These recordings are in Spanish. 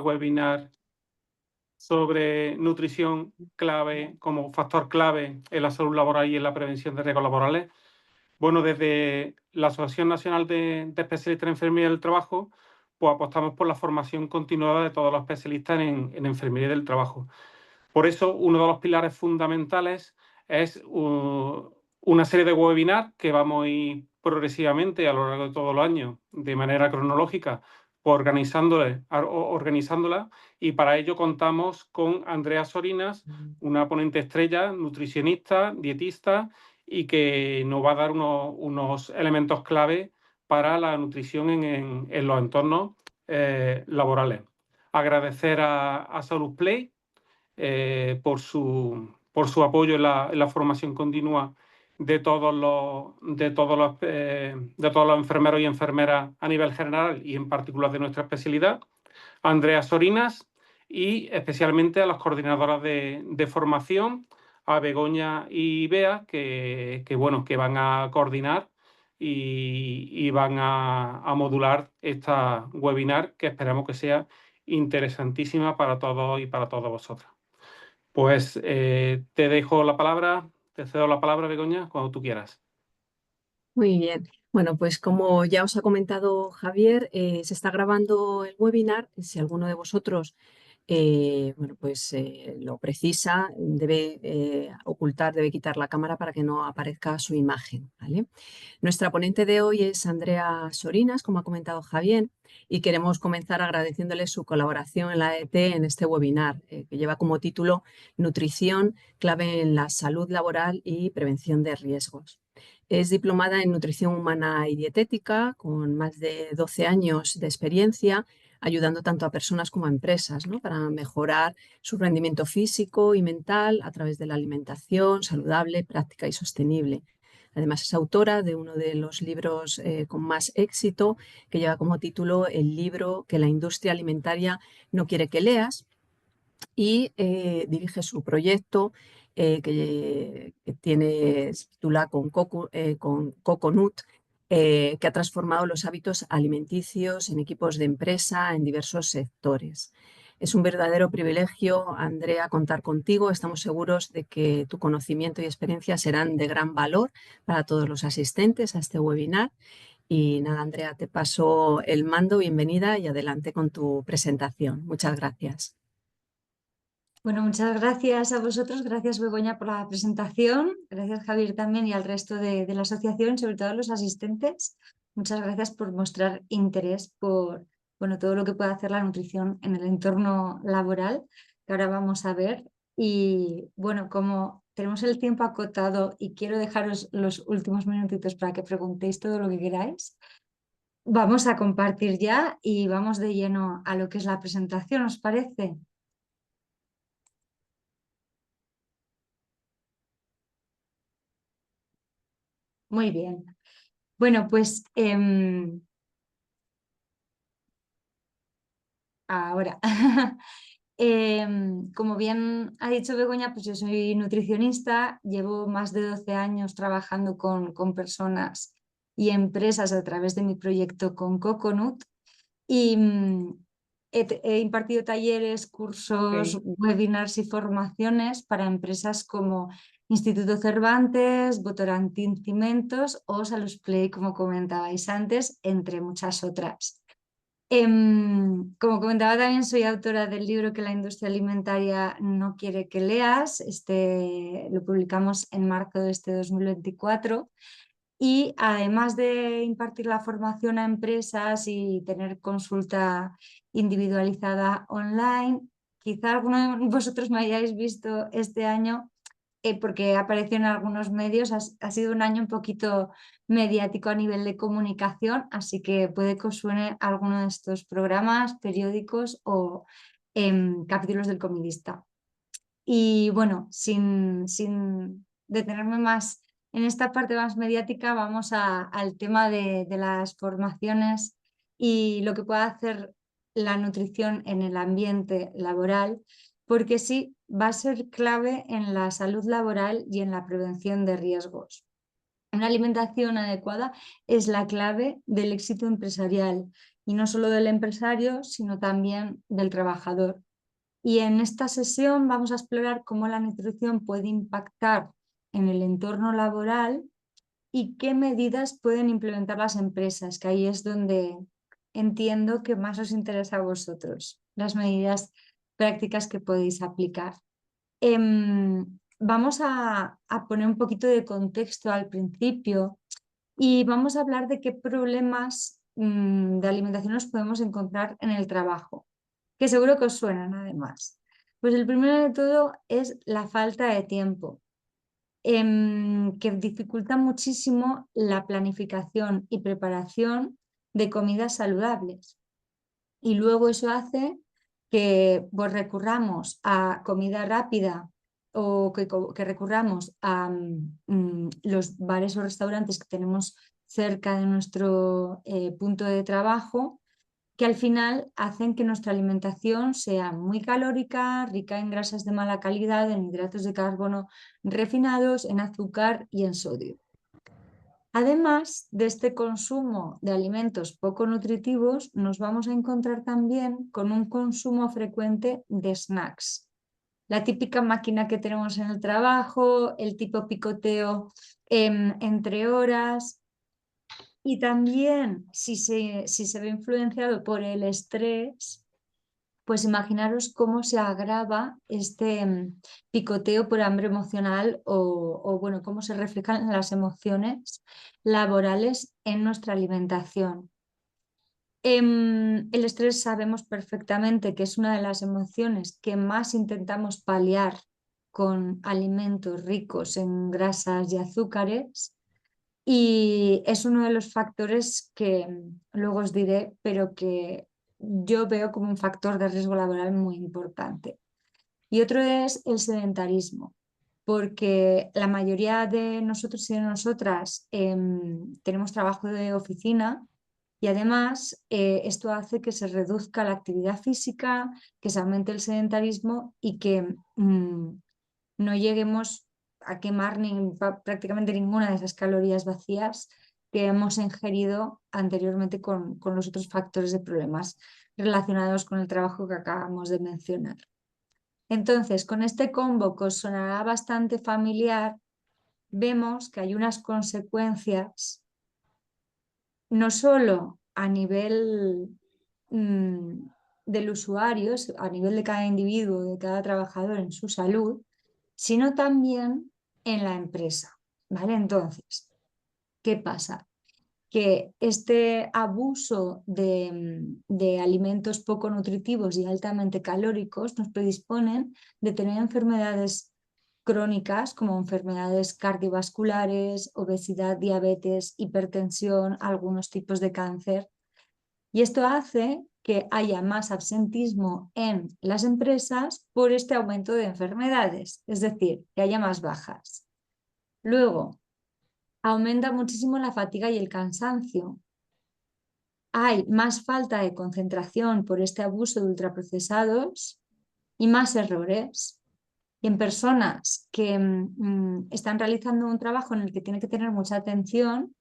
webinar sobre nutrición clave como factor clave en la salud laboral y en la prevención de riesgos laborales. Bueno, desde la Asociación Nacional de Especialistas en Enfermería del Trabajo, pues apostamos por la formación continuada de todos los especialistas en enfermería del trabajo. Por eso, uno de los pilares fundamentales es una serie de webinars que vamos a ir progresivamente a lo largo de todo el año, de manera cronológica, organizándola, y para ello contamos con Andrea Sorinas, una ponente estrella, nutricionista, dietista, y que nos va a dar unos elementos clave para la nutrición en los entornos laborales. Agradecer a Salud Play por su apoyo en la formación continua de todos los enfermeros y enfermeras a nivel general y en particular de nuestra especialidad, a Andrea Sorinas, y especialmente a las coordinadoras de formación, a Begoña y Bea, que van a coordinar y van a modular esta webinar, que esperamos que sea interesantísima para todos y para todas vosotras. Pues te dejo la palabra, te cedo la palabra, Begoña, cuando tú quieras. Muy bien. Bueno, pues como ya os ha comentado Javier, se está grabando el webinar. Si alguno de vosotros lo precisa, debe debe quitar la cámara para que no aparezca su imagen, ¿vale? Nuestra ponente de hoy es Andrea Sorinas, como ha comentado Javier, y queremos comenzar agradeciéndole su colaboración en la AET en este webinar, que lleva como título Nutrición, clave en la salud laboral y prevención de riesgos. Es diplomada en nutrición humana y dietética, con más de 12 años de experiencia, ayudando tanto a personas como a empresas, ¿no?, para mejorar su rendimiento físico y mental a través de la alimentación saludable, práctica y sostenible. Además, es autora de uno de los libros con más éxito, que lleva como título El libro que la industria alimentaria no quiere que leas, y dirige su proyecto se titula con Coconut, que ha transformado los hábitos alimenticios en equipos de empresa en diversos sectores. Es un verdadero privilegio, Andrea, contar contigo. Estamos seguros de que tu conocimiento y experiencia serán de gran valor para todos los asistentes a este webinar. Y nada, Andrea, te paso el mando. Bienvenida y adelante con tu presentación. Muchas gracias. Bueno, muchas gracias a vosotros, gracias Begoña por la presentación, gracias Javier también y al resto de la asociación, sobre todo a los asistentes. Muchas gracias por mostrar interés por todo lo que puede hacer la nutrición en el entorno laboral, que ahora vamos a ver. Y bueno, como tenemos el tiempo acotado y quiero dejaros los últimos minutitos para que preguntéis todo lo que queráis, vamos a compartir ya y vamos de lleno a lo que es la presentación, ¿os parece? Muy bien. Bueno, pues ahora, como bien ha dicho Begoña, pues yo soy nutricionista, llevo más de 12 años trabajando con personas y empresas a través de mi proyecto con Coconut y he impartido talleres, cursos, webinars y formaciones para empresas como Instituto Cervantes, Votorantim Cimentos o Salusplay, como comentabais antes, entre muchas otras. Como comentaba, también soy autora del libro que la industria alimentaria no quiere que leas. Lo publicamos en marzo de este 2024. Y además de impartir la formación a empresas y tener consulta individualizada online, quizá alguno de vosotros me hayáis visto este año porque apareció en algunos medios. Ha sido un año un poquito mediático a nivel de comunicación, así que puede que os suene alguno de estos programas, periódicos o capítulos del Comidista. Y bueno, sin detenerme más en esta parte más mediática, vamos al tema de las formaciones y lo que puede hacer la nutrición en el ambiente laboral, porque sí, va a ser clave en la salud laboral y en la prevención de riesgos. Una alimentación adecuada es la clave del éxito empresarial y no solo del empresario, sino también del trabajador. Y en esta sesión vamos a explorar cómo la nutrición puede impactar en el entorno laboral y qué medidas pueden implementar las empresas, que ahí es donde entiendo que más os interesa a vosotros, las medidas prácticas que podéis aplicar. Vamos a poner un poquito de contexto al principio y vamos a hablar de qué problemas de alimentación nos podemos encontrar en el trabajo, que seguro que os suenan además. Pues el primero de todo es la falta de tiempo, que dificulta muchísimo la planificación y preparación de comidas saludables. Y luego eso hace que pues, recurramos a comida rápida o que recurramos a los bares o restaurantes que tenemos cerca de nuestro punto de trabajo, que al final hacen que nuestra alimentación sea muy calórica, rica en grasas de mala calidad, en hidratos de carbono refinados, en azúcar y en sodio. Además de este consumo de alimentos poco nutritivos, nos vamos a encontrar también con un consumo frecuente de snacks. La típica máquina que tenemos en el trabajo, el tipo picoteo entre horas. Y también si se ve influenciado por el estrés, pues imaginaros cómo se agrava este picoteo por hambre emocional o bueno, cómo se reflejan las emociones laborales en nuestra alimentación. El estrés sabemos perfectamente que es una de las emociones que más intentamos paliar con alimentos ricos en grasas y azúcares. Y es uno de los factores que luego os diré, pero que yo veo como un factor de riesgo laboral muy importante. Y otro es el sedentarismo, porque la mayoría de nosotros y de nosotras tenemos trabajo de oficina y además esto hace que se reduzca la actividad física, que se aumente el sedentarismo y que no lleguemos a quemar prácticamente ninguna de esas calorías vacías que hemos ingerido anteriormente con los otros factores de problemas relacionados con el trabajo que acabamos de mencionar. Entonces, con este combo que os sonará bastante familiar, vemos que hay unas consecuencias no solo a nivel del usuario, a nivel de cada individuo, de cada trabajador en su salud, sino también en la empresa, ¿vale? Entonces, ¿qué pasa? Que este abuso de alimentos poco nutritivos y altamente calóricos nos predisponen de tener enfermedades crónicas como enfermedades cardiovasculares, obesidad, diabetes, hipertensión, algunos tipos de cáncer. Y esto hace que haya más absentismo en las empresas por este aumento de enfermedades, es decir, que haya más bajas. Luego, aumenta muchísimo la fatiga y el cansancio. Hay más falta de concentración por este abuso de ultraprocesados y más errores. Y en personas que están realizando un trabajo en el que tienen que tener mucha atención,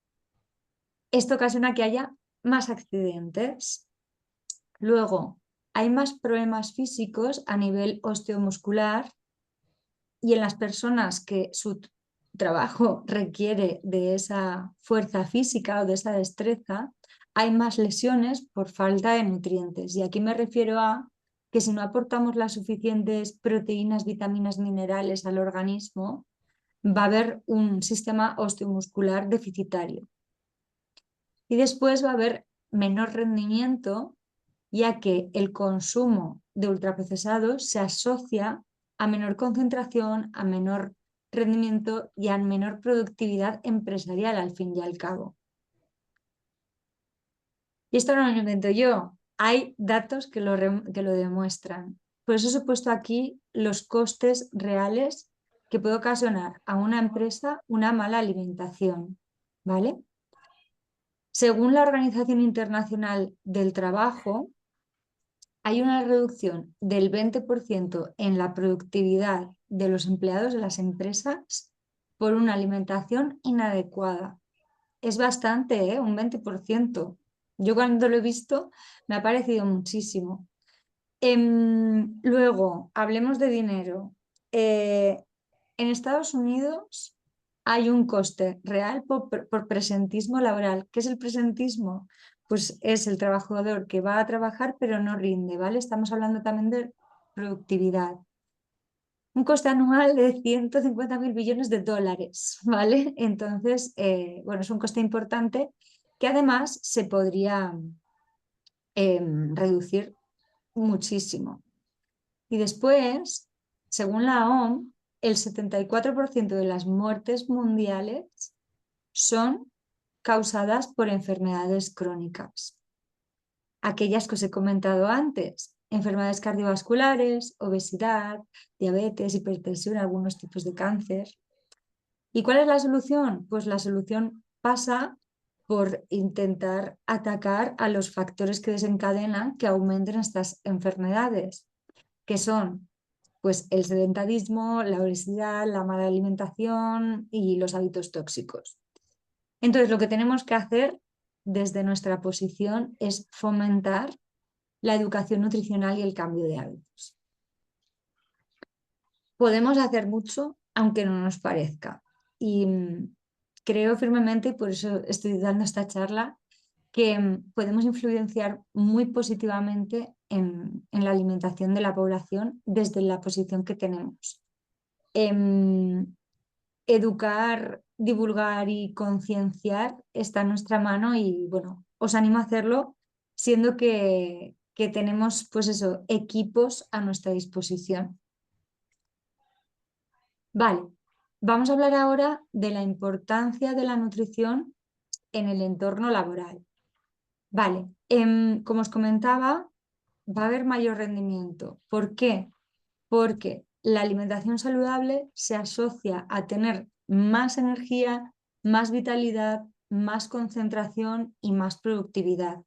esto ocasiona que haya más accidentes. Luego, hay más problemas físicos a nivel osteomuscular y en las personas que su trabajo requiere de esa fuerza física o de esa destreza, hay más lesiones por falta de nutrientes. Y aquí me refiero a que si no aportamos las suficientes proteínas, vitaminas, minerales al organismo, va a haber un sistema osteomuscular deficitario. Y después va a haber menor rendimiento, ya que el consumo de ultraprocesados se asocia a menor concentración, a menor rendimiento y a menor productividad empresarial al fin y al cabo. Y esto no lo invento yo, hay datos que lo demuestran. Por eso os he puesto aquí los costes reales que puede ocasionar a una empresa una mala alimentación, ¿vale? Según la Organización Internacional del Trabajo, hay una reducción del 20% en la productividad de los empleados de las empresas por una alimentación inadecuada. Es bastante, ¿eh? Un 20%. Yo cuando lo he visto me ha parecido muchísimo. Luego, hablemos de dinero. En Estados Unidos hay un coste real por presentismo laboral. ¿Qué es el presentismo? Pues es el trabajador que va a trabajar pero no rinde, ¿vale? Estamos hablando también de productividad. Un coste anual de 150.000 billones de dólares, ¿vale? Entonces, bueno, es un coste importante que además se podría reducir muchísimo. Y después, según la OMS, el 74% de las muertes mundiales son causadas por enfermedades crónicas. Aquellas que os he comentado antes, enfermedades cardiovasculares, obesidad, diabetes, hipertensión, algunos tipos de cáncer. ¿Y cuál es la solución? Pues la solución pasa por intentar atacar a los factores que desencadenan que aumenten estas enfermedades, que son pues el sedentarismo, la obesidad, la mala alimentación y los hábitos tóxicos. Entonces, lo que tenemos que hacer desde nuestra posición es fomentar la educación nutricional y el cambio de hábitos. Podemos hacer mucho, aunque no nos parezca. Y creo firmemente, y por eso estoy dando esta charla, que podemos influenciar muy positivamente en la alimentación de la población desde la posición que tenemos. Educar, divulgar y concienciar está en nuestra mano y bueno, os animo a hacerlo, siendo que tenemos pues eso, equipos a nuestra disposición. Vale, vamos a hablar ahora de la importancia de la nutrición en el entorno laboral. Vale, como os comentaba, va a haber mayor rendimiento. ¿Por qué? Porque la alimentación saludable se asocia a tener más energía, más vitalidad, más concentración y más productividad.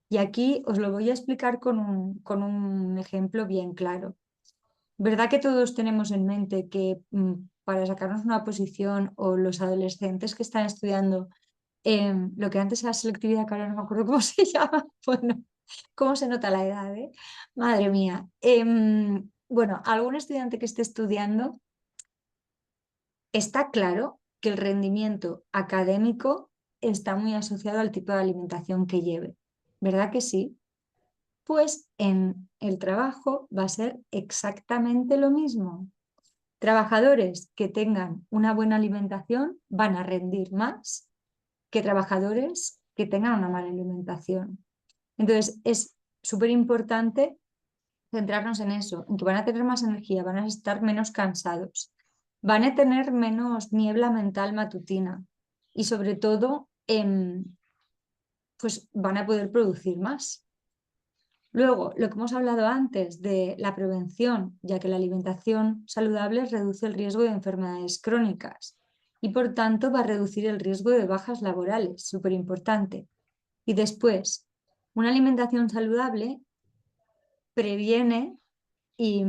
Y aquí os lo voy a explicar con un ejemplo bien claro. ¿Verdad que todos tenemos en mente que para sacarnos una posición o los adolescentes que están estudiando lo que antes era selectividad, que ahora no me acuerdo cómo se llama, bueno, cómo se nota la edad, ¿eh? Madre mía. Bueno, algún estudiante que esté estudiando, está claro que el rendimiento académico está muy asociado al tipo de alimentación que lleve. ¿Verdad que sí? Pues en el trabajo va a ser exactamente lo mismo. Trabajadores que tengan una buena alimentación van a rendir más que trabajadores que tengan una mala alimentación. Entonces, es súper importante centrarnos en eso, en que van a tener más energía, van a estar menos cansados, van a tener menos niebla mental matutina y sobre todo, pues van a poder producir más. Luego, lo que hemos hablado antes de la prevención, ya que la alimentación saludable reduce el riesgo de enfermedades crónicas y por tanto va a reducir el riesgo de bajas laborales, súper importante. Y después, una alimentación saludable previene y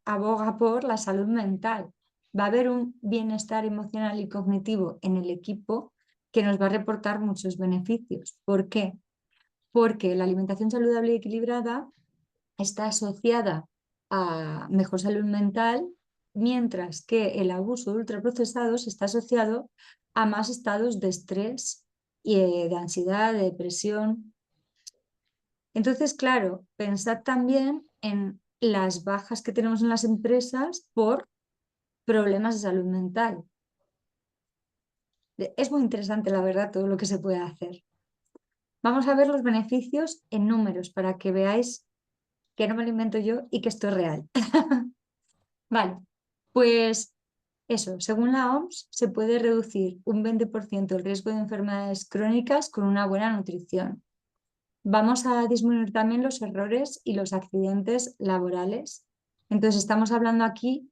aboga por la salud mental. Va a haber un bienestar emocional y cognitivo en el equipo que nos va a reportar muchos beneficios. ¿Por qué? Porque la alimentación saludable y equilibrada está asociada a mejor salud mental, mientras que el abuso de ultraprocesados está asociado a más estados de estrés y de ansiedad, de depresión. Entonces, claro, pensad también en las bajas que tenemos en las empresas por problemas de salud mental. Es muy interesante, la verdad, todo lo que se puede hacer. Vamos a ver los beneficios en números para que veáis que no me lo invento yo y que esto es real. Vale, pues eso, según la OMS, se puede reducir un 20% el riesgo de enfermedades crónicas con una buena nutrición. Vamos a disminuir también los errores y los accidentes laborales. Entonces, estamos hablando aquí,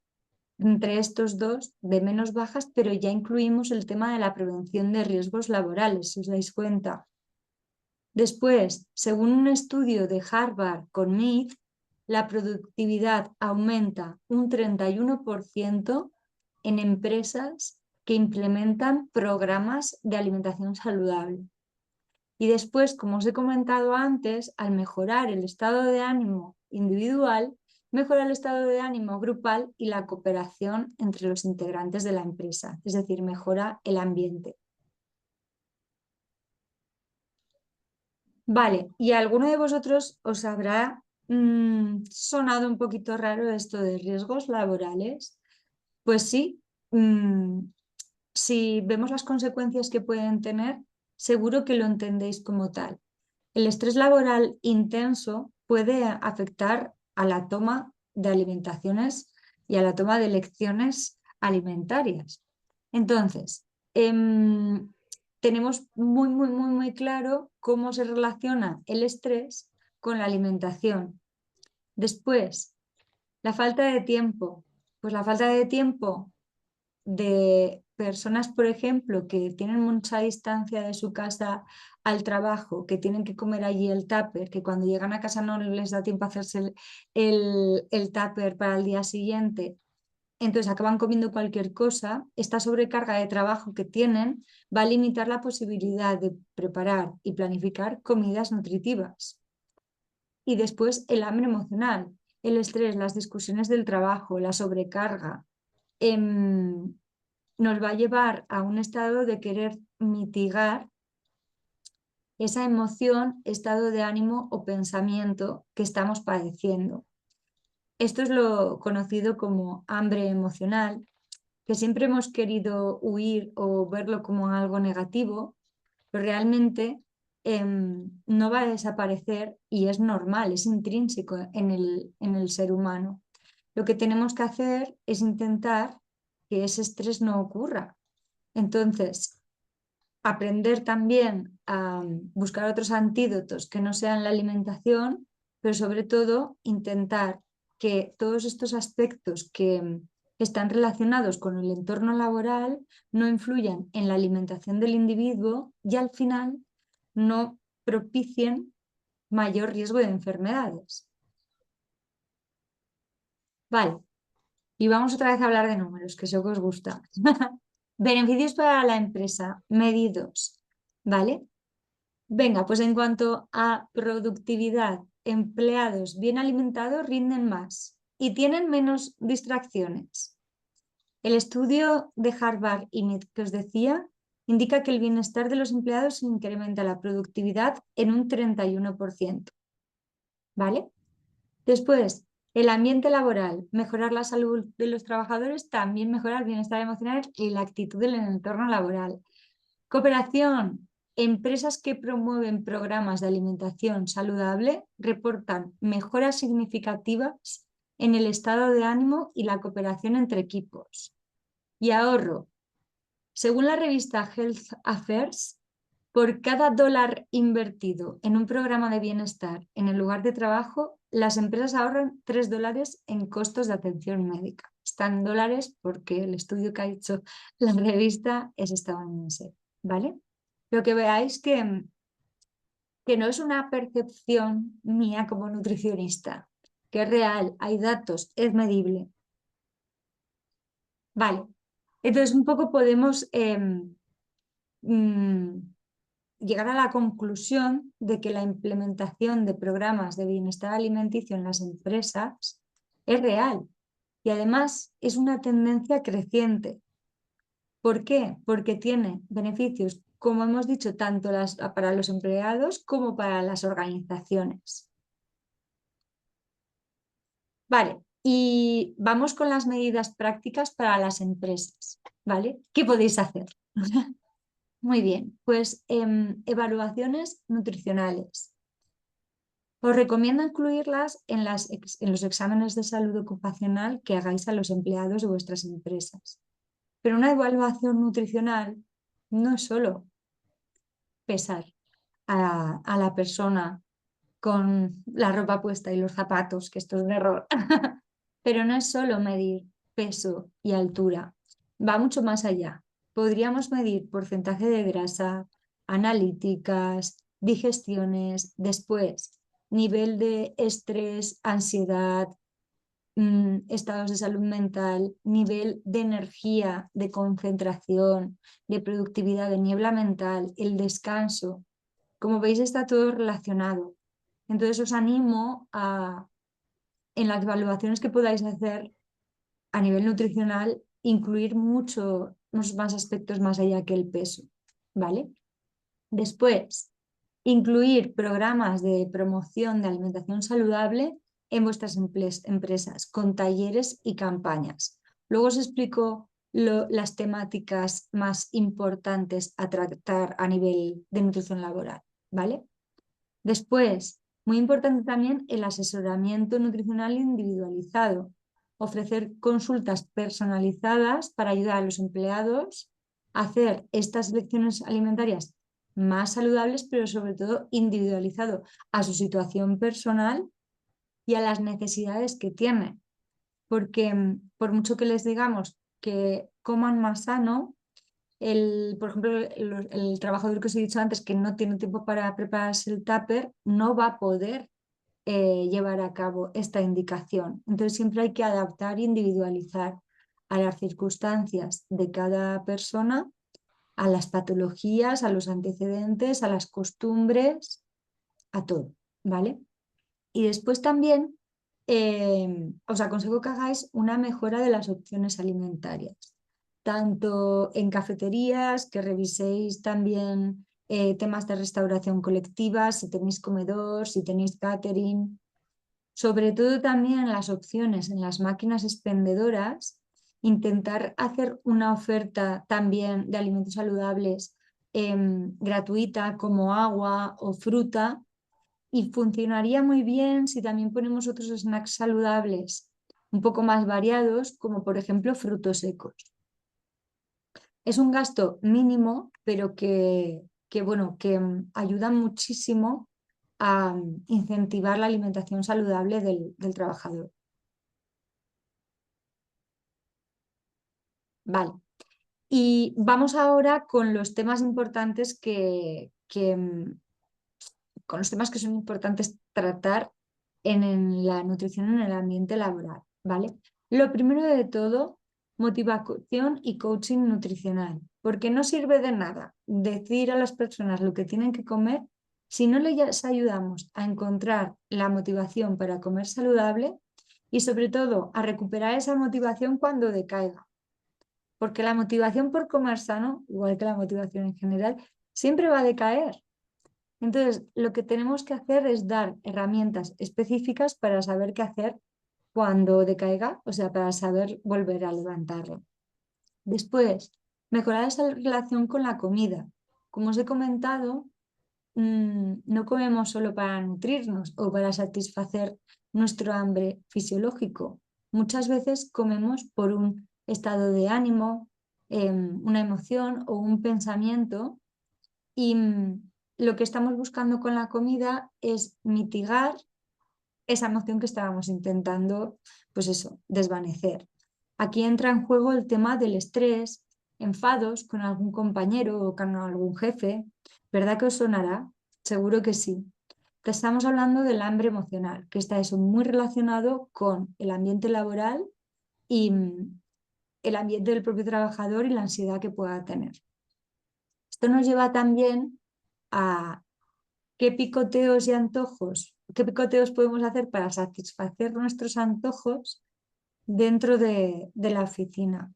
entre estos dos, de menos bajas, pero ya incluimos el tema de la prevención de riesgos laborales, si os dais cuenta. Después, según un estudio de Harvard con Mead, la productividad aumenta un 31% en empresas que implementan programas de alimentación saludable. Y después, como os he comentado antes, al mejorar el estado de ánimo individual, mejora el estado de ánimo grupal y la cooperación entre los integrantes de la empresa, es decir, mejora el ambiente. Vale, y a alguno de vosotros os habrá sonado un poquito raro esto de riesgos laborales. Pues sí, si vemos las consecuencias que pueden tener, seguro que lo entendéis como tal. El estrés laboral intenso puede afectar a la toma de alimentaciones y a la toma de elecciones alimentarias. Entonces, tenemos muy claro cómo se relaciona el estrés con la alimentación. Después, la falta de tiempo. Pues la falta de tiempo de personas, por ejemplo, que tienen mucha distancia de su casa al trabajo, que tienen que comer allí el tupper, que cuando llegan a casa no les da tiempo a hacerse el tupper para el día siguiente, entonces acaban comiendo cualquier cosa. Esta sobrecarga de trabajo que tienen va a limitar la posibilidad de preparar y planificar comidas nutritivas. Y después el hambre emocional, el estrés, las discusiones del trabajo, la sobrecarga, nos va a llevar a un estado de querer mitigar esa emoción, estado de ánimo o pensamiento que estamos padeciendo. Esto es lo conocido como hambre emocional, que siempre hemos querido huir o verlo como algo negativo, pero realmente no va a desaparecer y es normal, es intrínseco en el ser humano. Lo que tenemos que hacer es intentar que ese estrés no ocurra. Entonces, aprender también a buscar otros antídotos que no sean la alimentación, pero sobre todo intentar que todos estos aspectos que están relacionados con el entorno laboral no influyan en la alimentación del individuo y al final no propicien mayor riesgo de enfermedades. Vale, y vamos otra vez a hablar de números, que sé que os gusta. Beneficios para la empresa, medidos, ¿vale? Venga, pues en cuanto a productividad, empleados bien alimentados rinden más y tienen menos distracciones. El estudio de Harvard y MIT que os decía indica que el bienestar de los empleados incrementa la productividad en un 31%. ¿Vale? Después, el ambiente laboral, mejorar la salud de los trabajadores, también mejora el bienestar emocional y la actitud en el entorno laboral. Cooperación. Empresas que promueven programas de alimentación saludable reportan mejoras significativas en el estado de ánimo y la cooperación entre equipos. Y ahorro. Según la revista Health Affairs, por cada dólar invertido en un programa de bienestar en el lugar de trabajo, las empresas ahorran $3 en costos de atención médica. Están en dólares porque el estudio que ha hecho la revista es estadounidense, ¿vale? Lo que veáis que no es una percepción mía como nutricionista, que es real, hay datos, es medible. Vale, entonces un poco podemos llegar a la conclusión de que la implementación de programas de bienestar alimenticio en las empresas es real y además es una tendencia creciente. ¿Por qué? Porque tiene beneficios, como hemos dicho, tanto para los empleados como para las organizaciones. Vale, y vamos con las medidas prácticas para las empresas, ¿vale? ¿Qué podéis hacer? Muy bien, pues evaluaciones nutricionales. Os recomiendo incluirlas en los exámenes de salud ocupacional que hagáis a los empleados de vuestras empresas. Pero una evaluación nutricional no es solo pesar a la persona con la ropa puesta y los zapatos, que esto es un error, pero no es solo medir peso y altura, va mucho más allá. Podríamos medir porcentaje de grasa, analíticas, digestiones, después nivel de estrés, ansiedad, estados de salud mental, nivel de energía, de concentración, de productividad, de niebla mental, el descanso. Como veis, está todo relacionado. Entonces os animo en las evaluaciones que podáis hacer a nivel nutricional, incluir muchos más aspectos más allá que el peso, ¿vale? Después, incluir programas de promoción de alimentación saludable en vuestras empresas, con talleres y campañas. Luego os explico las temáticas más importantes a tratar a nivel de nutrición laboral, ¿vale? Después, muy importante también el asesoramiento nutricional individualizado, ofrecer consultas personalizadas para ayudar a los empleados a hacer estas elecciones alimentarias más saludables, pero sobre todo individualizado a su situación personal y a las necesidades que tienen. Porque por mucho que les digamos que coman más sano, por ejemplo, el trabajador que os he dicho antes que no tiene tiempo para prepararse el tupper, no va a poder llevar a cabo esta indicación. Entonces siempre hay que adaptar e individualizar a las circunstancias de cada persona, a las patologías, a los antecedentes, a las costumbres, a todo, ¿vale? Y después también os aconsejo que hagáis una mejora de las opciones alimentarias, tanto en cafeterías, que reviséis también temas de restauración colectiva, si tenéis comedor, si tenéis catering, sobre todo también las opciones en las máquinas expendedoras, intentar hacer una oferta también de alimentos saludables gratuita como agua o fruta, y funcionaría muy bien si también ponemos otros snacks saludables un poco más variados, como por ejemplo frutos secos. Es un gasto mínimo, pero bueno, que ayuda muchísimo a incentivar la alimentación saludable del trabajador. Vale. Y vamos ahora con los temas importantes con los temas que son importantes tratar en la nutrición en el ambiente laboral, ¿vale? Lo primero de todo, motivación y coaching nutricional, porque no sirve de nada decir a las personas lo que tienen que comer si no les ayudamos a encontrar la motivación para comer saludable y sobre todo a recuperar esa motivación cuando decaiga. Porque la motivación por comer sano, igual que la motivación en general, siempre va a decaer. Entonces, lo que tenemos que hacer es dar herramientas específicas para saber qué hacer cuando decaiga, o sea, para saber volver a levantarlo. Después, mejorar esa relación con la comida. Como os he comentado, no comemos solo para nutrirnos o para satisfacer nuestro hambre fisiológico. Muchas veces comemos por un estado de ánimo, una emoción o un pensamiento, y lo que estamos buscando con la comida es mitigar esa emoción que estábamos intentando, pues eso, desvanecer. Aquí entra en juego el tema del estrés, enfados con algún compañero o con algún jefe. ¿Verdad que os sonará? Seguro que sí. Que estamos hablando del hambre emocional, que está eso muy relacionado con el ambiente laboral y el ambiente del propio trabajador y la ansiedad que pueda tener. Esto nos lleva también a qué picoteos y antojos, qué picoteos podemos hacer para satisfacer nuestros antojos dentro de la oficina.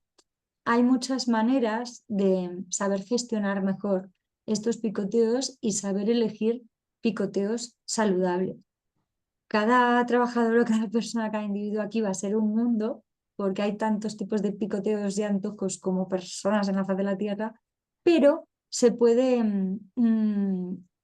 Hay muchas maneras de saber gestionar mejor estos picoteos y saber elegir picoteos saludables. Cada trabajador o cada persona, cada individuo aquí va a ser un mundo, porque hay tantos tipos de picoteos y antojos como personas en la faz de la tierra, pero se puede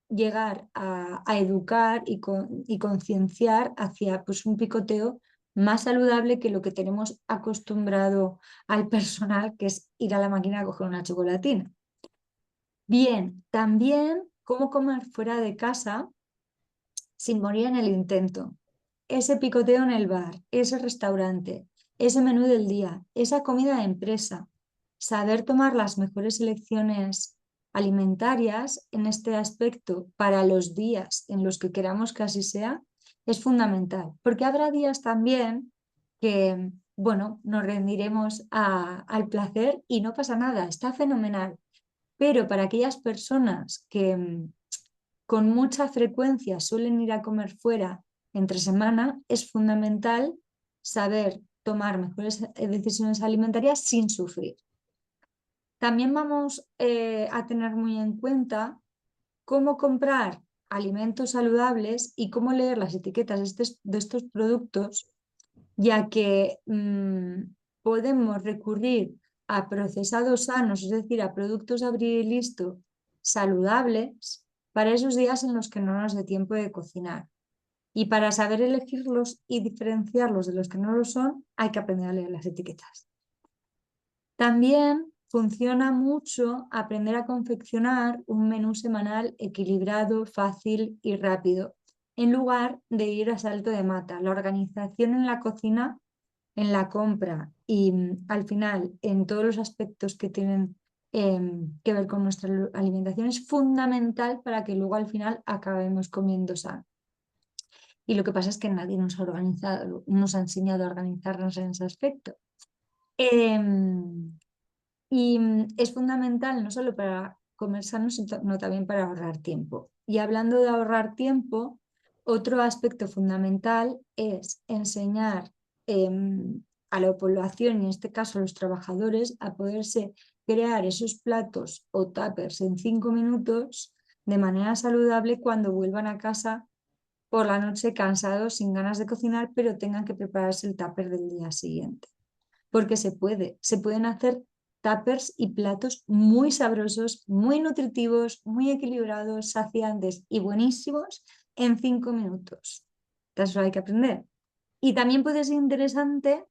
llegar a educar y concienciar hacia pues, un picoteo más saludable que lo que tenemos acostumbrado al personal, que es ir a la máquina a coger una chocolatina. Bien, también cómo comer fuera de casa sin morir en el intento. Ese picoteo en el bar, ese restaurante, ese menú del día, esa comida de empresa. Saber tomar las mejores elecciones alimentarias en este aspecto para los días en los que queramos que así sea es fundamental, porque habrá días también que, bueno, nos rendiremos al placer y no pasa nada, está fenomenal. Pero para aquellas personas que con mucha frecuencia suelen ir a comer fuera entre semana, es fundamental saber tomar mejores decisiones alimentarias sin sufrir. También vamos a tener muy en cuenta cómo comprar alimentos saludables y cómo leer las etiquetas de estos productos, ya que podemos recurrir a procesados sanos, es decir, a productos abrir y listo saludables para esos días en los que no nos dé tiempo de cocinar. Y para saber elegirlos y diferenciarlos de los que no lo son, hay que aprender a leer las etiquetas. También funciona mucho aprender a confeccionar un menú semanal equilibrado, fácil y rápido, en lugar de ir a salto de mata. La organización en la cocina, en la compra y al final en todos los aspectos que tienen que ver con nuestra alimentación es fundamental para que luego al final acabemos comiendo sano. Y lo que pasa es que nadie nos ha organizado, nos ha enseñado a organizarnos en ese aspecto. Y es fundamental no solo para comer sano, sino también para ahorrar tiempo. Y hablando de ahorrar tiempo, otro aspecto fundamental es enseñar a la población, y en este caso a los trabajadores, a poderse crear esos platos o tuppers en 5 minutos de manera saludable cuando vuelvan a casa por la noche cansados, sin ganas de cocinar, pero tengan que prepararse el tupper del día siguiente. Porque se pueden hacer tuppers y platos muy sabrosos, muy nutritivos, muy equilibrados, saciantes y buenísimos en 5 minutos. Eso hay que aprender. Y también puede ser interesante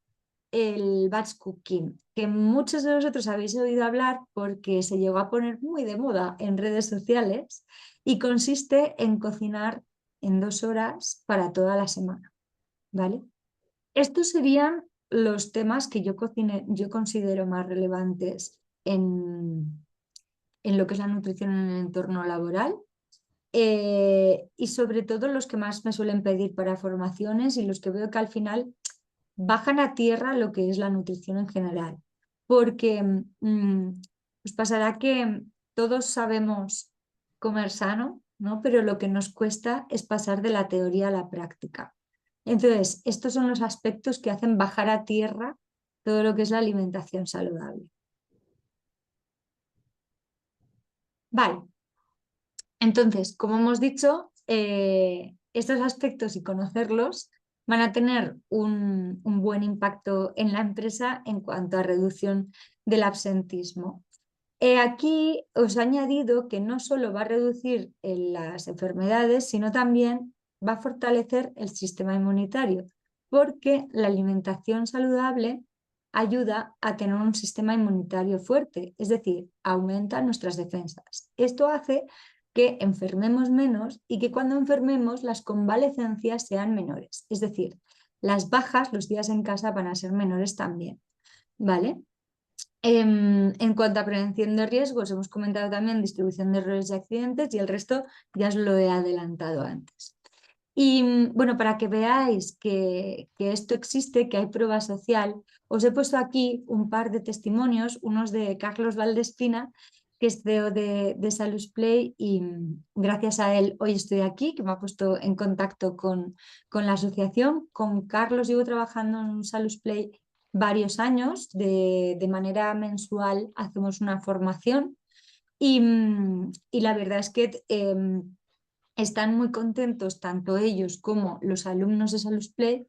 el batch cooking, que muchos de vosotros habéis oído hablar porque se llegó a poner muy de moda en redes sociales y consiste en cocinar en 2 horas para toda la semana, ¿vale? Estos serían los temas que yo considero más relevantes en lo que es la nutrición en el entorno laboral y sobre todo los que más me suelen pedir para formaciones y los que veo que al final bajan a tierra lo que es la nutrición en general. Porque os pasará que todos sabemos comer sano, ¿no? Pero lo que nos cuesta es pasar de la teoría a la práctica. Entonces, estos son los aspectos que hacen bajar a tierra todo lo que es la alimentación saludable. Vale. Entonces, como hemos dicho, estos aspectos y conocerlos van a tener un buen impacto en la empresa en cuanto a reducción del absentismo. Aquí os he añadido que no solo va a reducir las enfermedades, sino también va a fortalecer el sistema inmunitario, porque la alimentación saludable ayuda a tener un sistema inmunitario fuerte, es decir, aumenta nuestras defensas. Esto hace que enfermemos menos y que cuando enfermemos las convalecencias sean menores, es decir, las bajas, los días en casa van a ser menores también, ¿vale? En cuanto a prevención de riesgos, hemos comentado también distribución de errores y accidentes y el resto ya os lo he adelantado antes. Y bueno, para que veáis que esto existe, que hay prueba social, os he puesto aquí un par de testimonios, unos de Carlos Valdespina, que es CEO de SalusPlay y gracias a él hoy estoy aquí, que me ha puesto en contacto con la asociación. Con Carlos llevo trabajando en SalusPlay varios años, de manera mensual hacemos una formación y la verdad es que están muy contentos tanto ellos como los alumnos de SalusPlay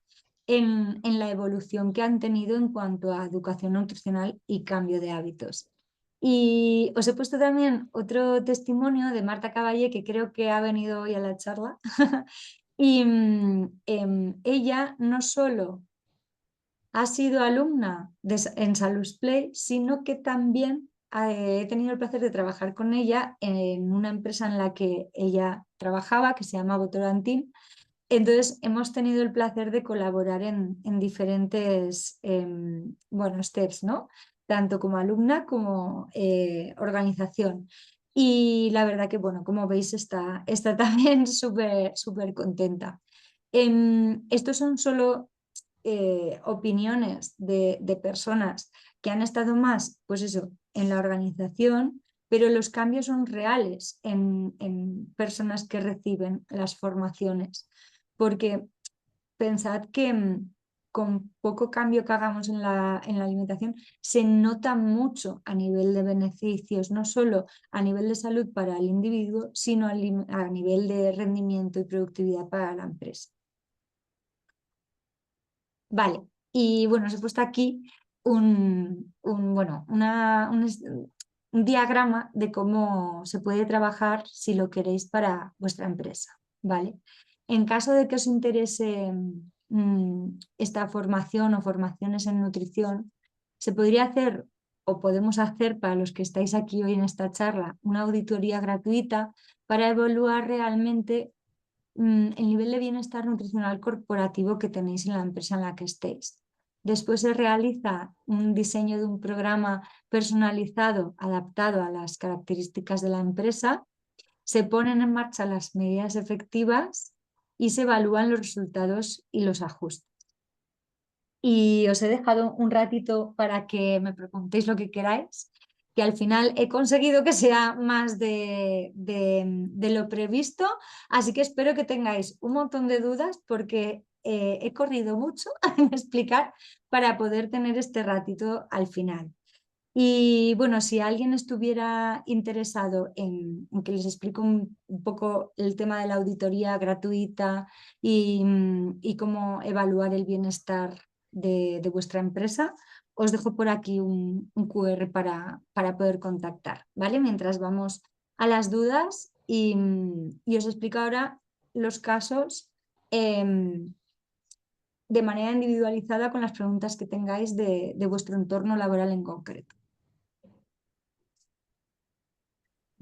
en la evolución que han tenido en cuanto a educación nutricional y cambio de hábitos. Y os he puesto también otro testimonio de Marta Caballé, que creo que ha venido hoy a la charla. Y ella no solo ha sido alumna en SalusPlay, sino que también he tenido el placer de trabajar con ella en una empresa en la que ella trabajaba, que se llama Votorantim. Entonces hemos tenido el placer de colaborar en diferentes steps, ¿no? Tanto como alumna como organización. Y la verdad que, bueno, como veis, está también súper contenta. Estos son solo opiniones de personas que han estado más, pues eso, en la organización, pero los cambios son reales en personas que reciben las formaciones, porque pensad que con poco cambio que hagamos en la alimentación se nota mucho a nivel de beneficios, no solo a nivel de salud para el individuo, sino a nivel de rendimiento y productividad para la empresa. Vale, y bueno, os he puesto aquí un diagrama de cómo se puede trabajar si lo queréis para vuestra empresa, ¿vale? En caso de que os interese esta formación o formaciones en nutrición, se podría hacer o podemos hacer para los que estáis aquí hoy en esta charla una auditoría gratuita para evaluar realmente el nivel de bienestar nutricional corporativo que tenéis en la empresa en la que estéis. Después se realiza un diseño de un programa personalizado, adaptado a las características de la empresa, se ponen en marcha las medidas efectivas y se evalúan los resultados y los ajustes. Y os he dejado un ratito para que me preguntéis lo que queráis, que al final he conseguido que sea más de lo previsto, así que espero que tengáis un montón de dudas porque he corrido mucho en explicar para poder tener este ratito al final. Y bueno, si alguien estuviera interesado en que les explique un poco el tema de la auditoría gratuita y cómo evaluar el bienestar de vuestra empresa, os dejo por aquí un QR para poder contactar, ¿vale? Mientras vamos a las dudas y os explico ahora los casos de manera individualizada con las preguntas que tengáis de vuestro entorno laboral en concreto.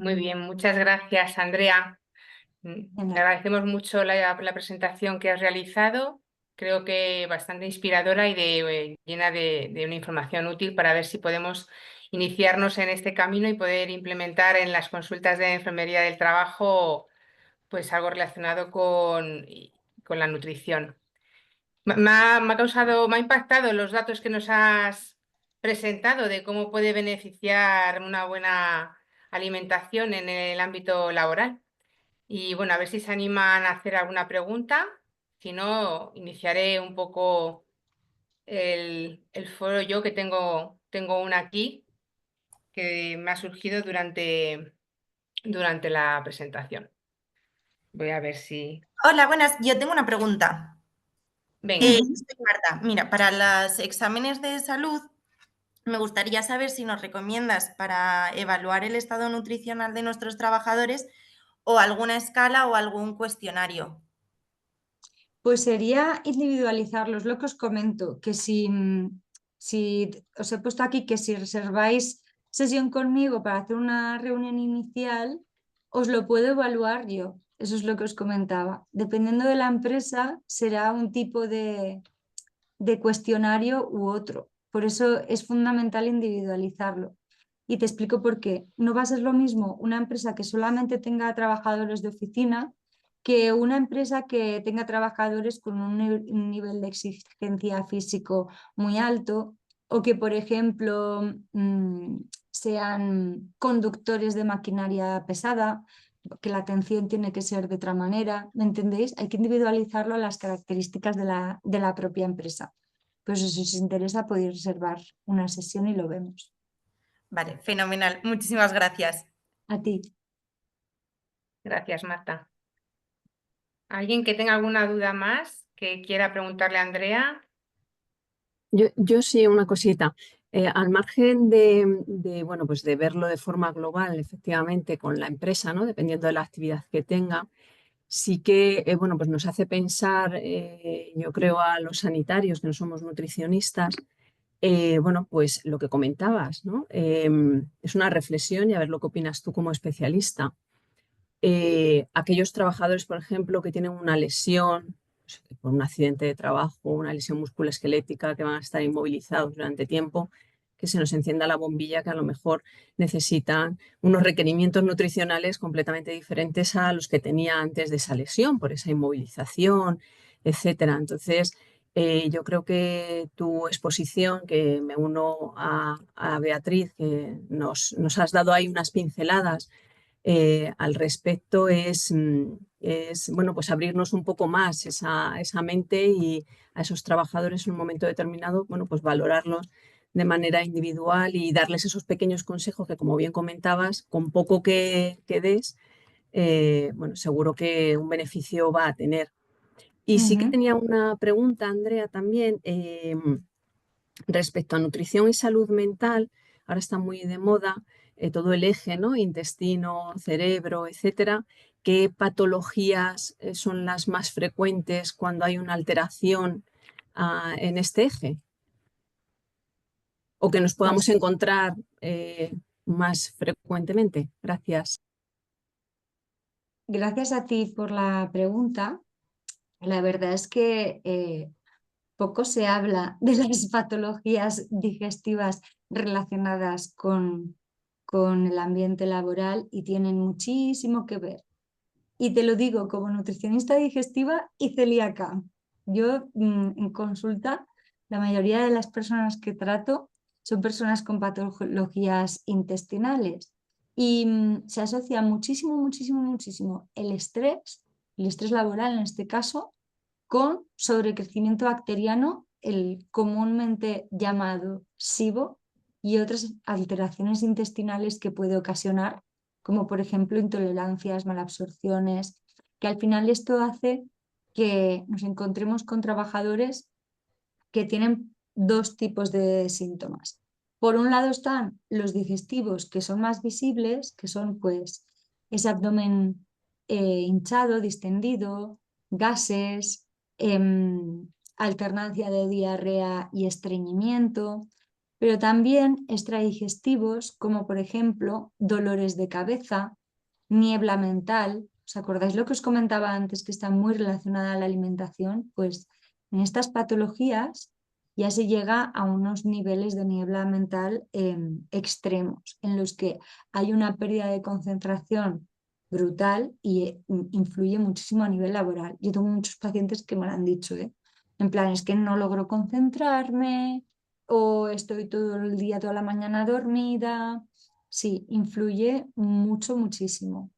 Muy bien, muchas gracias, Andrea. Te agradecemos mucho la presentación que has realizado. Creo que bastante inspiradora y llena de una información útil para ver si podemos iniciarnos en este camino y poder implementar en las consultas de enfermería del trabajo pues algo relacionado con la nutrición. Me ha impactado los datos que nos has presentado de cómo puede beneficiar una buena alimentación en el ámbito laboral. Y bueno, a ver si se animan a hacer alguna pregunta. Si no, iniciaré un poco el foro yo, que tengo una aquí que me ha surgido durante la presentación. Voy a ver si... Hola, buenas. Yo tengo una pregunta. Venga. Soy Marta. Mira, para los exámenes de salud, me gustaría saber si nos recomiendas para evaluar el estado nutricional de nuestros trabajadores o alguna escala o algún cuestionario. Pues sería individualizarlos, lo que os comento, que si os he puesto aquí que si reserváis sesión conmigo para hacer una reunión inicial, os lo puedo evaluar yo. Eso es lo que os comentaba. Dependiendo de la empresa, será un tipo de cuestionario u otro. Por eso es fundamental individualizarlo. Y te explico por qué. No va a ser lo mismo una empresa que solamente tenga trabajadores de oficina que una empresa que tenga trabajadores con un nivel de exigencia físico muy alto o que, por ejemplo, sean conductores de maquinaria pesada, que la atención tiene que ser de otra manera, ¿me entendéis? Hay que individualizarlo a las características de la propia empresa. Pues si os interesa podéis reservar una sesión y lo vemos. Vale, fenomenal. Muchísimas gracias. A ti. Gracias, Marta. ¿Alguien que tenga alguna duda más que quiera preguntarle a Andrea? Yo sí, una cosita. Al margen de, bueno, pues de verlo de forma global, efectivamente, con la empresa, ¿no? Dependiendo de la actividad que tenga, sí que bueno, pues nos hace pensar, yo creo, a los sanitarios, que no somos nutricionistas, bueno, pues lo que comentabas, ¿no? Es una reflexión y a ver lo que opinas tú como especialista. Aquellos trabajadores, por ejemplo, que tienen una lesión por un accidente de trabajo, una lesión musculoesquelética, que van a estar inmovilizados durante tiempo, que se nos encienda la bombilla, que a lo mejor necesitan unos requerimientos nutricionales completamente diferentes a los que tenía antes de esa lesión, por esa inmovilización, etcétera. Entonces, Yo creo que tu exposición, que me uno a Beatriz, que nos has dado ahí unas pinceladas al respecto, es bueno, pues abrirnos un poco más esa mente y a esos trabajadores en un momento determinado, bueno, pues valorarlos de manera individual y darles esos pequeños consejos que, como bien comentabas, con poco que des, bueno, seguro que un beneficio va a tener. Y sí que Ujú. tenía una pregunta, Andrea, también respecto a nutrición y salud mental. Ahora está muy de moda todo el eje, ¿no? Intestino, cerebro, etcétera. ¿Qué patologías son las más frecuentes cuando hay una alteración en este eje? O que nos podamos Pues encontrar más frecuentemente. Gracias. gracias a ti por la pregunta. La verdad es que poco se habla de las patologías digestivas relacionadas con el ambiente laboral y tienen muchísimo que ver. Y te lo digo como nutricionista digestiva y celíaca. Yo en consulta, la mayoría de las personas que trato son personas con patologías intestinales y se asocia muchísimo, muchísimo, muchísimo el estrés laboral en este caso, con sobrecrecimiento bacteriano, el comúnmente llamado SIBO, y otras alteraciones intestinales que puede ocasionar, como por ejemplo intolerancias, malabsorciones, que al final esto hace que nos encontremos con trabajadores que tienen dos tipos de síntomas. Por un lado están los digestivos, que son más visibles, que son pues ese abdomen hinchado, distendido, gases, alternancia de diarrea y estreñimiento, pero también extradigestivos, como por ejemplo dolores de cabeza, niebla mental. ¿Os acordáis lo que os comentaba antes, que está muy relacionada a la alimentación? Pues en estas patologías ya se llega a unos niveles de niebla mental extremos, en los que hay una pérdida de concentración brutal y influye muchísimo a nivel laboral. Yo tengo muchos pacientes que me lo han dicho, en plan, es que no logro concentrarme o estoy todo el día, toda la mañana dormida. Sí, influye mucho, muchísimo.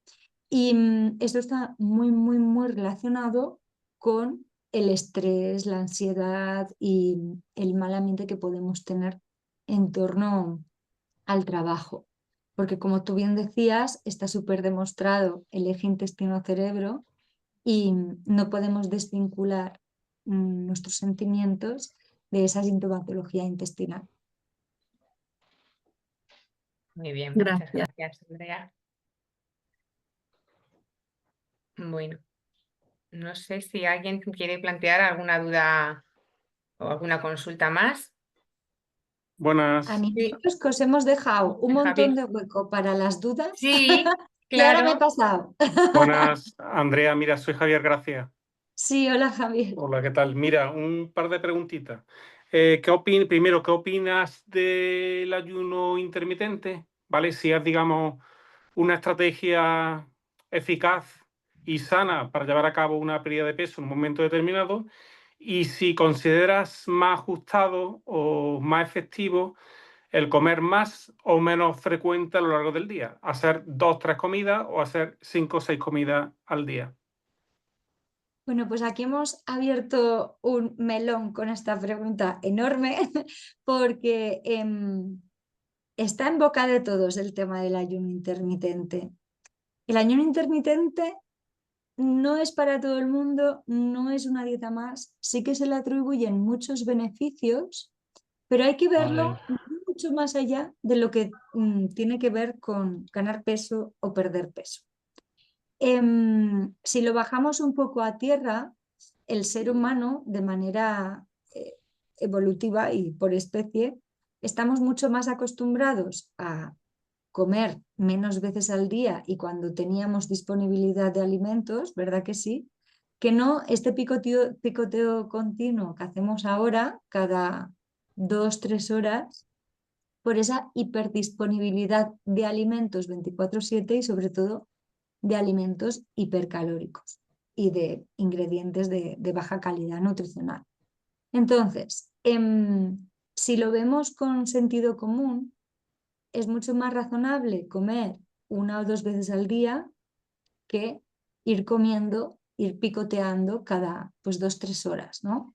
Y esto está muy, muy, muy relacionado con el estrés, la ansiedad y el mal ambiente que podemos tener en torno al trabajo. Porque como tú bien decías, está súper demostrado el eje intestino-cerebro y no podemos desvincular nuestros sentimientos de esa sintomatología intestinal. Muy bien, muchas Gracias. gracias, Andrea. Bueno, no sé si alguien quiere plantear alguna duda o alguna consulta más. Buenas. Animaros que os hemos dejado un montón Javi. de hueco para las dudas Sí, y ahora me he claro. pasado. Buenas, Andrea. Mira, soy Javier Gracia. Sí, hola Javier. Hola, ¿qué tal? Mira, un par de preguntitas. Primero, ¿qué opinas del ayuno intermitente? ¿Vale? Si es, digamos, una estrategia eficaz y sana para llevar a cabo una pérdida de peso en un momento determinado, y si consideras más ajustado o más efectivo el comer más o menos frecuente a lo largo del día, hacer 2 o 3 comidas o hacer 5 o 6 comidas al día. Bueno, pues aquí hemos abierto un melón con esta pregunta enorme porque está en boca de todos el tema del ayuno intermitente. El ayuno intermitente no es para todo el mundo, no es una dieta más, sí que se le atribuyen muchos beneficios, pero hay que verlo mucho más allá de lo que tiene que ver con ganar peso o perder peso. Si lo bajamos un poco a tierra, el ser humano de manera evolutiva y por especie, estamos mucho más acostumbrados a comer menos veces al día y cuando teníamos disponibilidad de alimentos, ¿verdad que sí? Que no este picoteo continuo que hacemos ahora, cada 2, 3 horas, por esa hiperdisponibilidad de alimentos 24/7 y sobre todo de alimentos hipercalóricos y de ingredientes de baja calidad nutricional. Entonces, si lo vemos con sentido común, es mucho más razonable comer 1 o 2 veces al día que ir comiendo, ir picoteando cada pues 2 o 3 horas, ¿no?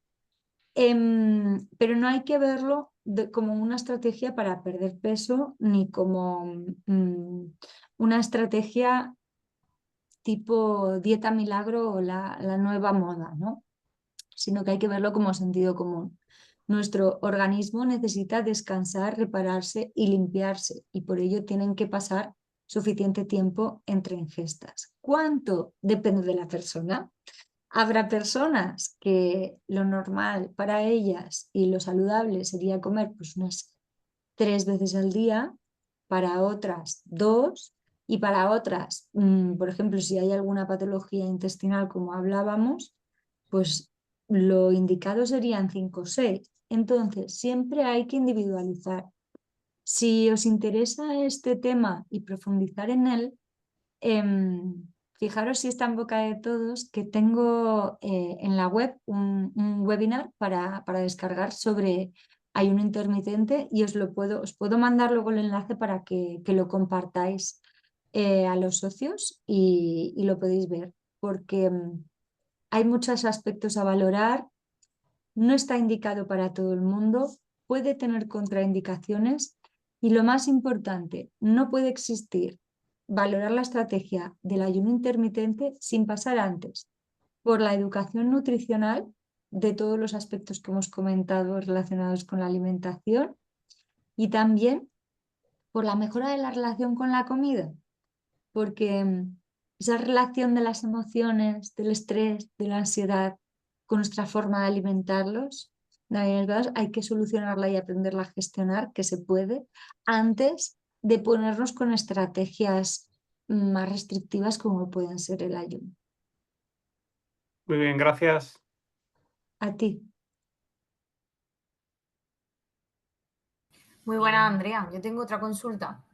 Pero no hay que verlo como una estrategia para perder peso ni como una estrategia tipo dieta milagro o la nueva moda, ¿no? Sino que hay que verlo como sentido común. Nuestro organismo necesita descansar, repararse y limpiarse, y por ello tienen que pasar suficiente tiempo entre ingestas. ¿Cuánto? Depende de la persona. Habrá personas que lo normal para ellas y lo saludable sería comer pues unas 3 veces al día, para otras 2, y para otras, por ejemplo, si hay alguna patología intestinal como hablábamos, pues lo indicado serían 5 o 6. Entonces, siempre hay que individualizar. Si os interesa este tema y profundizar en él, fijaros si está en boca de todos que tengo en la web un webinar para descargar sobre ayuno intermitente, y os puedo mandar luego el enlace para que lo compartáis a los socios y lo podéis ver, porque hay muchos aspectos a valorar, no está indicado para todo el mundo, puede tener contraindicaciones, y lo más importante, no puede existir valorar la estrategia del ayuno intermitente sin pasar antes por la educación nutricional de todos los aspectos que hemos comentado relacionados con la alimentación, y también por la mejora de la relación con la comida, porque esa relación de las emociones, del estrés, de la ansiedad con nuestra forma de alimentarlos, hay que solucionarla y aprenderla a gestionar, que se puede, antes de ponernos con estrategias más restrictivas como pueden ser el ayuno. Muy bien, gracias. A ti. Muy buena, Andrea. Yo tengo otra consulta.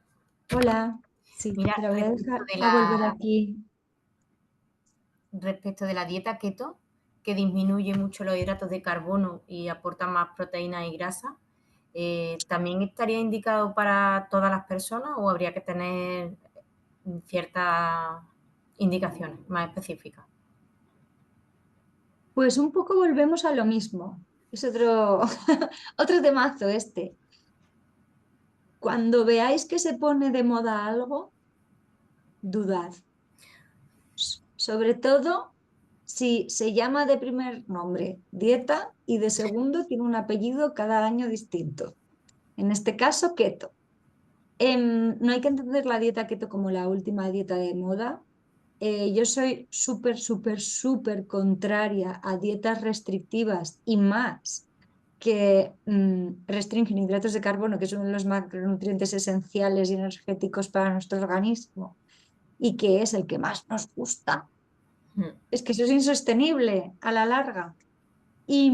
Hola. Sí, Mira, te la voy a respecto dejar de a volver aquí. respecto de la dieta keto, que disminuye mucho los hidratos de carbono y aporta más proteínas y grasa, ¿también estaría indicado para todas las personas o habría que tener ciertas indicaciones más específicas? Pues un poco volvemos a lo mismo. Es otro, otro temazo este. Cuando veáis que se pone de moda algo, dudad. Sobre todo si se llama de primer nombre dieta y de segundo tiene un apellido cada año distinto. En este caso, keto. No hay que entender la dieta keto como la última dieta de moda. Yo soy súper, súper, súper contraria a dietas restrictivas, y más que restringen hidratos de carbono, que son los macronutrientes esenciales y energéticos para nuestro organismo, y que es el que más nos gusta. Es que eso es insostenible a la larga. Y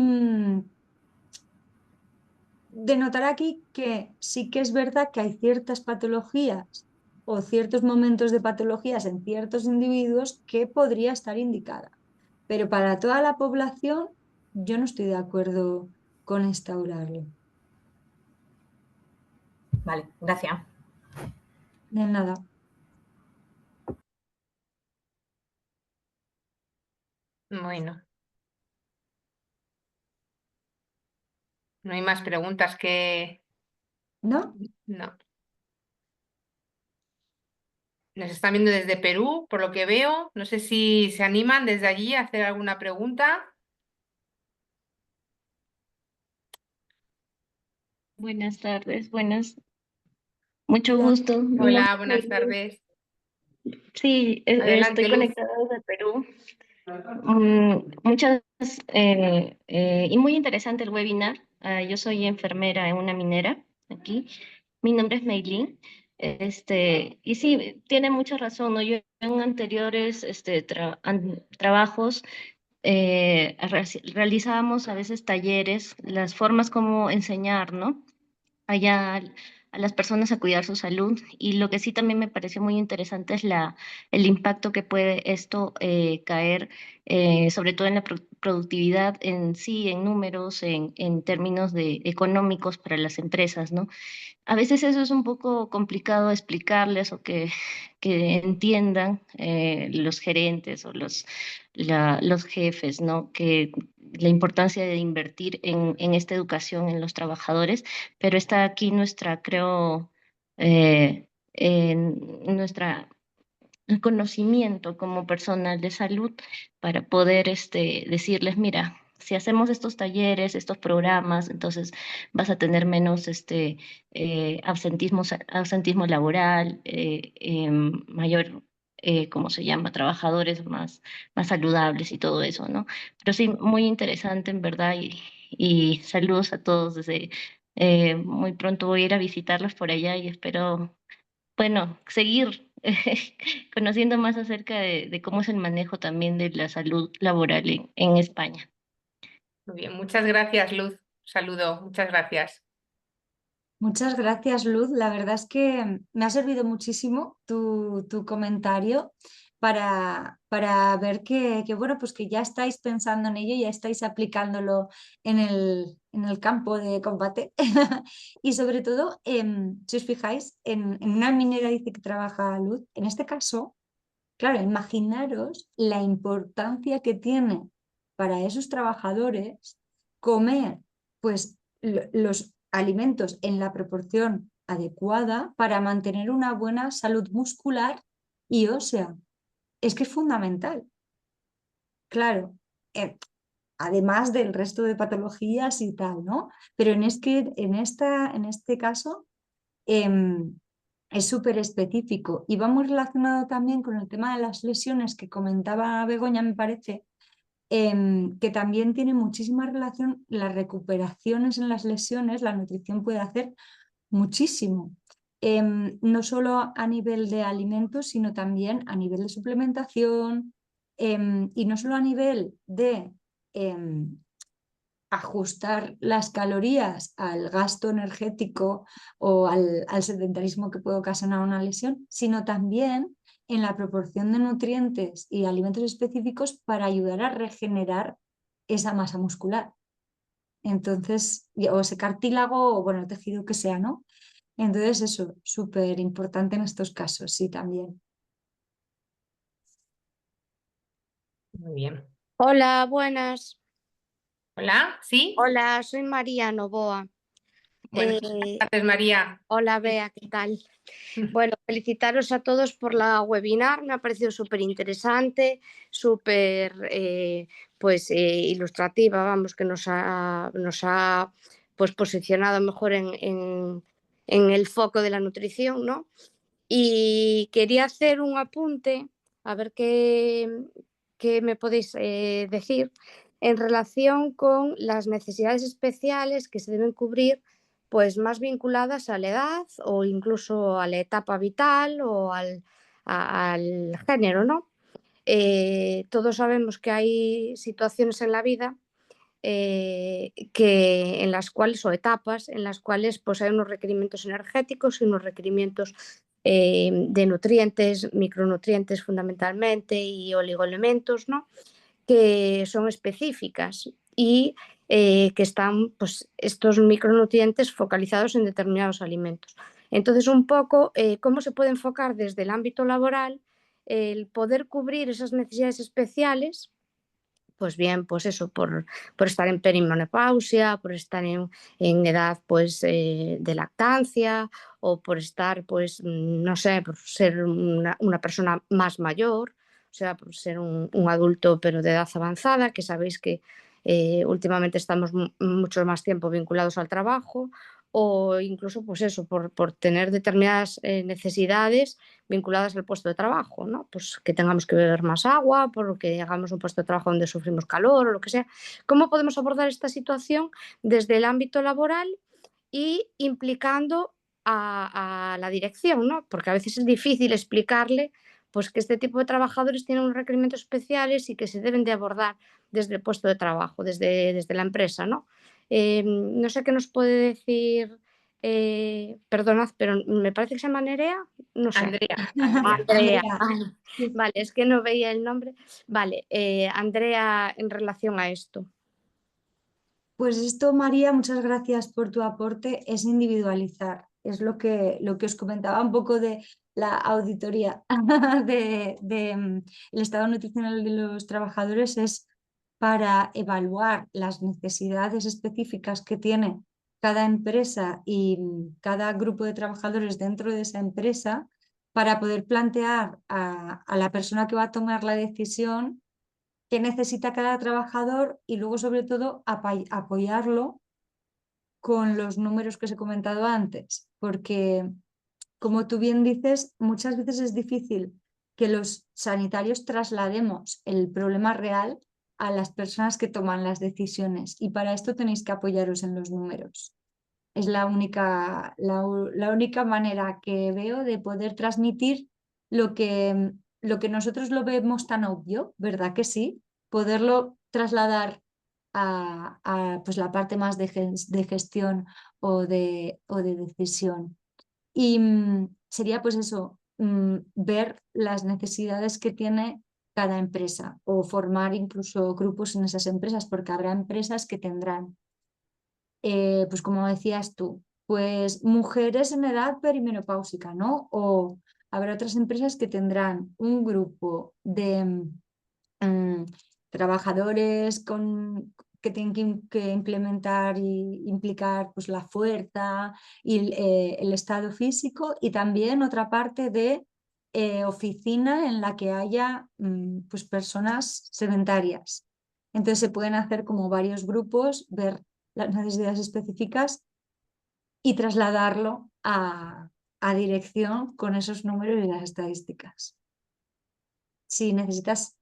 de notar aquí que sí que es verdad que hay ciertas patologías o ciertos momentos de patologías en ciertos individuos que podría estar indicada. Pero para toda la población, yo no estoy de acuerdo con instaurarlo. Vale, gracias. De nada. Bueno, no hay más preguntas que... ¿No? No. Nos están viendo desde Perú, por lo que veo. No sé si se animan desde allí a hacer alguna pregunta. Buenas tardes, mucho Hola. gusto. Mi nombre Hola, es buenas Maylin. tardes. Sí, estoy Adelante, Luz. conectada desde Perú. Muchas y muy interesante el webinar. Yo soy enfermera en una minera aquí. Mi nombre es Maylin. Y sí, tiene mucha razón, ¿no? Yo en anteriores trabajos realizábamos a veces talleres, las formas como enseñar, ¿no? Allá a las personas a cuidar su salud. Y lo que sí también me pareció muy interesante es el impacto que puede esto caer sobre todo en la productividad en sí, en números, en términos económicos para las empresas, ¿no? A veces eso es un poco complicado explicarles o que entiendan los gerentes o los jefes, ¿no? Que la importancia de invertir en esta educación en los trabajadores, pero está aquí nuestra, creo, nuestra conocimiento como personal de salud para poder decirles, mira, si hacemos estos talleres, estos programas, entonces vas a tener menos absentismo laboral, mayor, ¿cómo se llama? Trabajadores más saludables y todo eso, ¿no? Pero sí, muy interesante en verdad y saludos a todos desde... muy pronto voy a ir a visitarlos por allá y espero, bueno, seguir conociendo más acerca de cómo es el manejo también de la salud laboral en España. Muy bien, muchas gracias, Luz. Saludo, muchas gracias. Muchas gracias, Luz. La verdad es que me ha servido muchísimo tu comentario para ver bueno, pues que ya estáis pensando en ello, ya estáis aplicándolo en el campo de combate. Y sobre todo, si os fijáis, en una minera dice que trabaja Luz. En este caso, claro, imaginaros la importancia que tiene para esos trabajadores comer pues, los alimentos en la proporción adecuada para mantener una buena salud muscular y ósea. Es que es fundamental. Claro, además del resto de patologías y tal, ¿no? Pero en este caso es súper específico y va muy relacionado también con el tema de las lesiones que comentaba Begoña, me parece, que también tiene muchísima relación las recuperaciones en las lesiones, la nutrición puede hacer muchísimo. No solo a nivel de alimentos, sino también a nivel de suplementación y no solo a nivel de ajustar las calorías al gasto energético o al sedentarismo que puede ocasionar una lesión, sino también en la proporción de nutrientes y alimentos específicos para ayudar a regenerar esa masa muscular. Entonces, o ese cartílago o bueno, el tejido que sea, ¿no? Entonces eso, súper importante en estos casos, sí, también. Muy bien. Hola, buenas. Hola, ¿sí? Hola, soy María Novoa. Buenas tardes, María. Hola, Bea, ¿qué tal? Bueno, felicitaros a todos por la webinar, me ha parecido súper interesante, súper pues, ilustrativa, vamos, que nos ha pues, posicionado mejor en el foco de la nutrición, ¿no? Y quería hacer un apunte, a ver qué me podéis decir, en relación con las necesidades especiales que se deben cubrir, pues más vinculadas a la edad o incluso a la etapa vital o al género, ¿no? Todos sabemos que hay situaciones en la vida en las cuales, o etapas, en las cuales pues, hay unos requerimientos energéticos y unos requerimientos de nutrientes, micronutrientes fundamentalmente y oligoelementos, ¿no? Que son específicas y que están pues, estos micronutrientes focalizados en determinados alimentos. Entonces, un poco, ¿cómo se puede enfocar desde el ámbito laboral el poder cubrir esas necesidades especiales? Pues bien, pues eso, por estar en perimenopausia, por estar en edad pues, de lactancia o por estar, pues, no sé, por ser una persona más mayor, o sea, por ser un adulto pero de edad avanzada, que sabéis que últimamente estamos mucho más tiempo vinculados al trabajo o incluso, pues eso, por tener determinadas necesidades vinculadas al puesto de trabajo, ¿no? Pues que tengamos que beber más agua, porque hagamos un puesto de trabajo donde sufrimos calor o lo que sea. ¿Cómo podemos abordar esta situación desde el ámbito laboral y implicando a la dirección, ¿no? Porque a veces es difícil explicarle pues, que este tipo de trabajadores tienen unos requerimientos especiales y que se deben de abordar desde el puesto de trabajo, desde la empresa, ¿no? No sé qué nos puede decir perdonad, pero me parece que se llama Nerea, no sé. Andrea. Andrea. Sí. Vale, es que no veía el nombre. Vale, Andrea, en relación a esto. Pues esto, María, muchas gracias por tu aporte, es individualizar. Es lo que os comentaba un poco de la auditoría el estado nutricional de los trabajadores, es para evaluar las necesidades específicas que tiene cada empresa y cada grupo de trabajadores dentro de esa empresa, para poder plantear a la persona que va a tomar la decisión qué necesita cada trabajador y luego, sobre todo, apoyarlo con los números que os he comentado antes, porque, como tú bien dices, muchas veces es difícil que los sanitarios traslademos el problema real a las personas que toman las decisiones, y para esto tenéis que apoyaros en los números. Es la única manera que veo de poder transmitir lo que nosotros lo vemos tan obvio, ¿verdad que sí? Poderlo trasladar a pues la parte más de gestión o de decisión. Y sería pues eso, ver las necesidades que tiene cada empresa, o formar incluso grupos en esas empresas, porque habrá empresas que tendrán, pues como decías tú, pues mujeres en edad perimenopáusica, ¿no? O habrá otras empresas que tendrán un grupo de trabajadores que tienen que implementar y implicar pues, la fuerza y el estado físico, y también otra parte de oficina en la que haya pues, personas sedentarias. Entonces se pueden hacer como varios grupos, ver las necesidades específicas y trasladarlo a dirección con esos números y las estadísticas. Si necesitas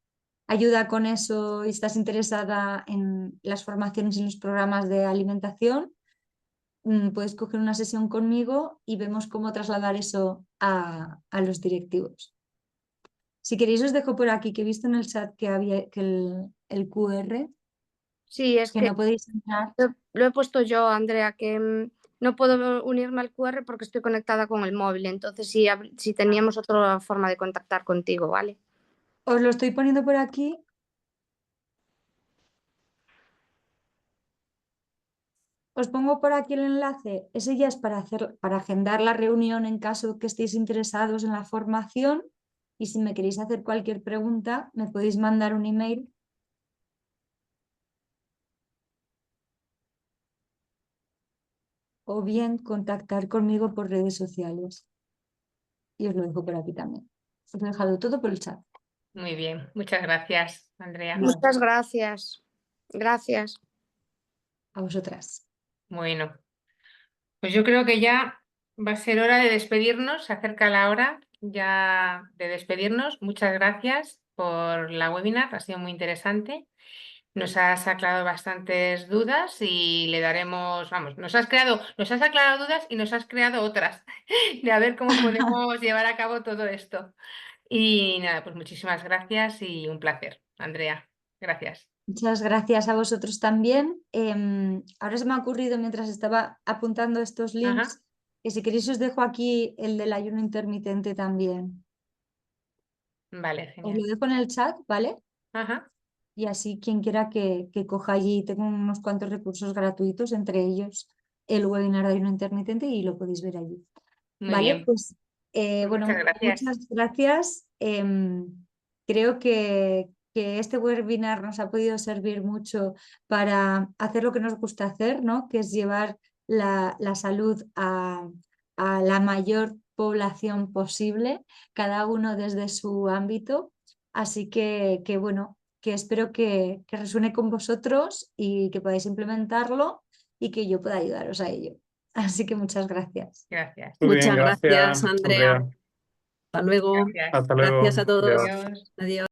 ayuda con eso y estás interesada en las formaciones y los programas de alimentación, puedes coger una sesión conmigo y vemos cómo trasladar eso a los directivos. Si queréis, os dejo por aquí, que he visto en el chat que había el QR, Sí, es que no podéis entrar. lo he puesto yo, Andrea, que no puedo unirme al QR porque estoy conectada con el móvil. Entonces, si teníamos otra forma de contactar contigo, ¿vale? Os lo estoy poniendo por aquí. Os pongo por aquí el enlace. Ese ya es para agendar la reunión en caso que estéis interesados en la formación. Y si me queréis hacer cualquier pregunta, me podéis mandar un email. O bien contactar conmigo por redes sociales. Y os lo dejo por aquí también. Os he dejado todo por el chat. Muy bien, muchas gracias, Andrea. Muchas gracias. Gracias. A vosotras. Bueno, pues yo creo que ya va a ser hora de despedirnos, se acerca la hora ya de despedirnos. Muchas gracias por la webinar, ha sido muy interesante. Nos has aclarado bastantes dudas y le daremos, vamos, nos has aclarado dudas y nos has creado otras, de a ver cómo podemos llevar a cabo todo esto. Y nada, pues muchísimas gracias y un placer, Andrea. Gracias. Muchas gracias a vosotros también. Ahora se me ha ocurrido, mientras estaba apuntando estos links, que si queréis os dejo aquí el del ayuno intermitente también. Vale, Os lo genial. dejo en el chat, ¿vale? Ajá. Y así quien quiera que coja allí, tengo unos cuantos recursos gratuitos, entre ellos el webinar de ayuno intermitente, y lo podéis ver allí. Muy Vale, bien. pues bueno, Muchas gracias. muchas gracias. Creo que este webinar nos ha podido servir mucho para hacer lo que nos gusta hacer, ¿no? Que es llevar la salud a la mayor población posible, cada uno desde su ámbito. Así que bueno, que espero que resuene con vosotros y que podáis implementarlo y que yo pueda ayudaros a ello. Así que muchas gracias. Gracias. Muy bien, Muchas gracias, Andrea. Hasta luego. Gracias. Hasta luego. Gracias a todos. Adiós. Adiós. Adiós.